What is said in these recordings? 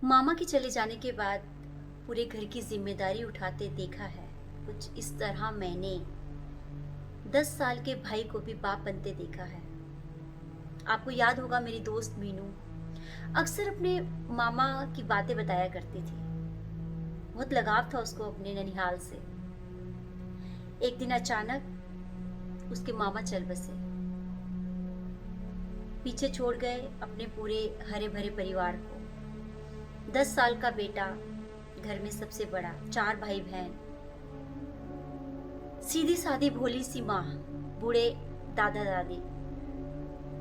मामा के चले जाने के बाद पूरे घर की जिम्मेदारी उठाते देखा है। कुछ इस तरह मैंने 10 साल के भाई को भी बाप बनते देखा है। आपको याद होगा, मेरी दोस्त मीनू अक्सर अपने मामा की बातें बताया करती थी। बहुत लगाव था उसको अपने ननिहाल से। एक दिन अचानक उसके मामा चल बसे, पीछे छोड़ गए अपने पूरे हरे भरे परिवार को। 10 साल का बेटा, घर में सबसे बड़ा, 4 भाई बहन, सीधी सादी भोली सी माँ, बूढ़े दादा दादी,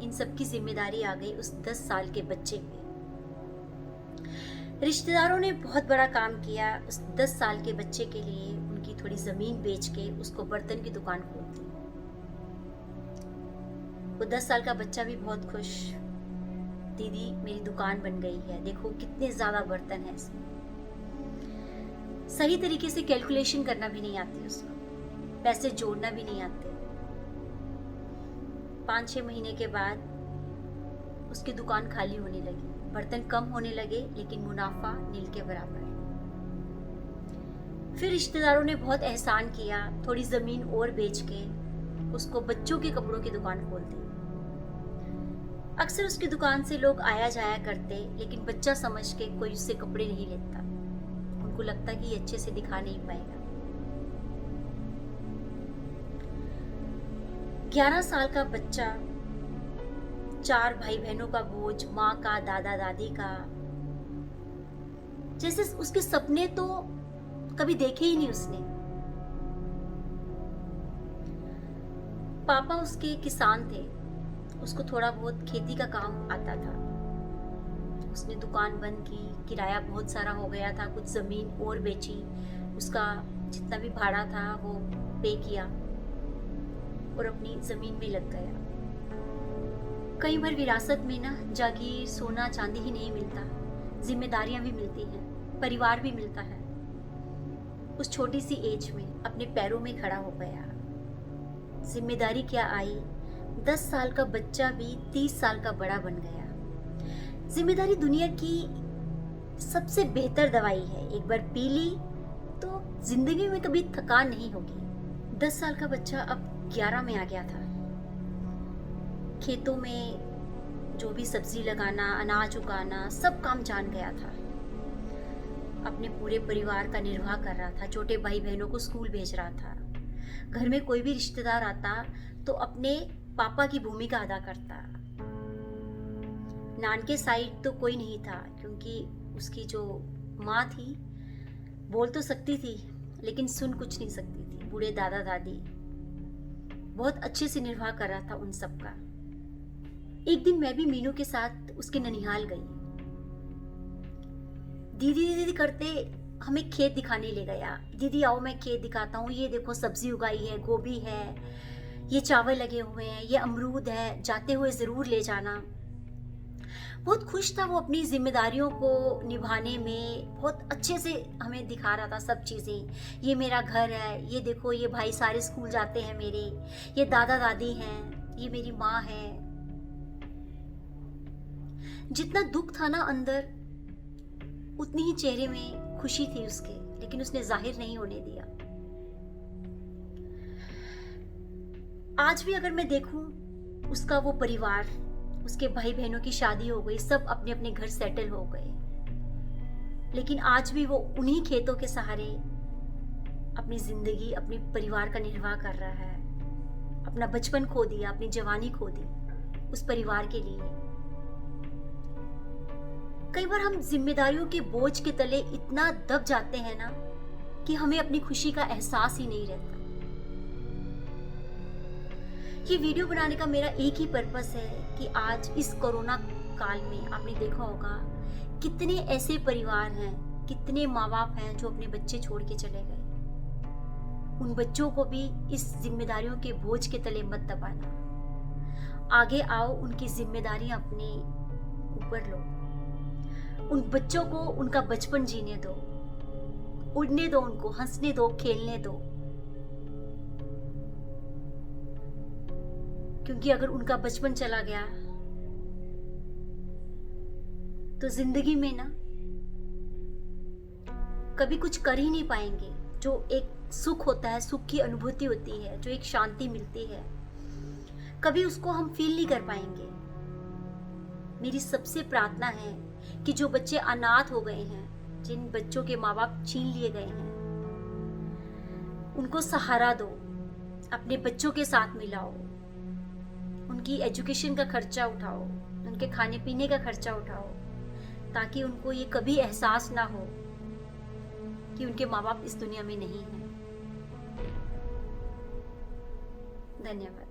इन सब की जिम्मेदारी आ गई उस 10 साल के बच्चे पे। रिश्तेदारों ने बहुत बड़ा काम किया उस 10 साल के बच्चे के लिए। उनकी थोड़ी जमीन बेच के उसको बर्तन की दुकान खोल दी। वो 10 साल का बच्चा भी बहुत खुश, दीदी मेरी दुकान बन गई है, देखो कितने ज्यादा बर्तन है इसमें। सही तरीके से कैलकुलेशन करना भी नहीं आती उसको, पैसे जोड़ना भी नहीं आते। 5-6 महीने के बाद उसकी दुकान खाली होने लगी, बर्तन कम होने लगे, लेकिन मुनाफा नील के बराबर। फिर रिश्तेदारों ने बहुत एहसान किया, थोड़ी जमीन और बेच के उसको बच्चों के कपड़ों की दुकान खोल दी। अक्सर उसकी दुकान से लोग आया जाया करते, लेकिन बच्चा समझ के कोई उससे कपड़े नहीं लेता। उनको लगता कि ये अच्छे से दिखा नहीं पाएगा। 11 साल का बच्चा, 4 भाई बहनों का बोझ, माँ का, दादा दादी का। जैसे उसके सपने तो कभी देखे ही नहीं उसने। पापा उसके किसान थे, उसको थोड़ा बहुत खेती का काम आता था। उसने दुकान बंद की, किराया बहुत सारा हो गया था, कुछ जमीन और बेची, उसका जितना भी भाड़ा था वो पे किया और अपनी जमीन में लग गया। कई बार विरासत में ना जागीर, सोना चांदी ही नहीं मिलता, जिम्मेदारियां भी मिलती हैं, परिवार भी मिलता है। उस छोटी सी एज में अपने पैरों में खड़ा हो गया। जिम्मेदारी क्या आई, 10 साल का बच्चा भी 30 साल का बड़ा बन गया। जिम्मेदारी दुनिया की सबसे बेहतर दवाई है, एक बार पी ली तो जिंदगी में कभी थकान नहीं होगी। 10 साल का बच्चा अब 11 में आ गया था। खेतों में जो भी सब्जी लगाना, अनाज उगाना, सब काम जान गया था। अपने पूरे परिवार का निर्वाह कर रहा था, छोटे भाई बहनों को स्कूल भेज रहा था। घर में कोई भी रिश्तेदार आता तो अपने पापा की भूमिका अदा करता। नानके साइड तो कोई नहीं था, क्योंकि उसकी जो माँ थी बोल तो सकती थी लेकिन सुन कुछ नहीं सकती थी। बूढ़े दादा दादी बहुत अच्छे से निर्वाह कर रहा था उन सब का। एक दिन मैं भी मीनू के साथ उसके ननिहाल गई। दीदी दीदी करते हमें खेत दिखाने ले गया। दीदी आओ मैं खेत दिखाता हूँ, ये देखो सब्जी उगाई है, गोभी है, ये चावल लगे हुए हैं, ये अमरूद है, जाते हुए जरूर ले जाना। बहुत खुश था वो अपनी जिम्मेदारियों को निभाने में, बहुत अच्छे से हमें दिखा रहा था सब चीजें। ये मेरा घर है, ये देखो ये भाई सारे स्कूल जाते हैं मेरे, ये दादा दादी हैं, ये मेरी माँ है। जितना दुख था ना अंदर, उतनी ही चेहरे में खुशी थी उसके, लेकिन उसने जाहिर नहीं होने दिया। आज भी अगर मैं देखूं उसका वो परिवार, उसके भाई बहनों की शादी हो गई, सब अपने अपने घर सेटल हो गए, लेकिन आज भी वो उन्हीं खेतों के सहारे अपनी जिंदगी, अपने परिवार का निर्वाह कर रहा है। अपना बचपन खो दिया, अपनी जवानी खो दी उस परिवार के लिए। कई बार हम जिम्मेदारियों के बोझ के तले इतना दब जाते हैं ना कि हमें अपनी खुशी का एहसास ही नहीं रहता। ये वीडियो बनाने का मेरा एक ही पर्पस है कि आज इस कोरोना काल में आपने देखा होगा कितने ऐसे परिवार हैं, कितने माँ बाप हैं जो अपने बच्चे छोड़ के चले गए। उन बच्चों को भी इस जिम्मेदारियों के बोझ के तले मत दबाना। आगे आओ, उनकी जिम्मेदारियां अपने ऊपर लो। उन बच्चों को उनका बचपन जीने दो, उड़ने दो, उनको हंसने दो, खेलने दो। क्योंकि अगर उनका बचपन चला गया तो जिंदगी में ना कभी कुछ कर ही नहीं पाएंगे। जो एक सुख होता है, सुख की अनुभूति होती है, जो एक शांति मिलती है, कभी उसको हम फील नहीं कर पाएंगे। मेरी सबसे प्रार्थना है कि जो बच्चे अनाथ हो गए हैं, जिन बच्चों के माँ बाप छीन लिए गए हैं, उनको सहारा दो, अपने बच्चों के साथ मिलाओ, उनकी एजुकेशन का खर्चा उठाओ, उनके खाने पीने का खर्चा उठाओ, ताकि उनको ये कभी एहसास ना हो कि उनके माँ बाप इस दुनिया में नहीं हैं। धन्यवाद।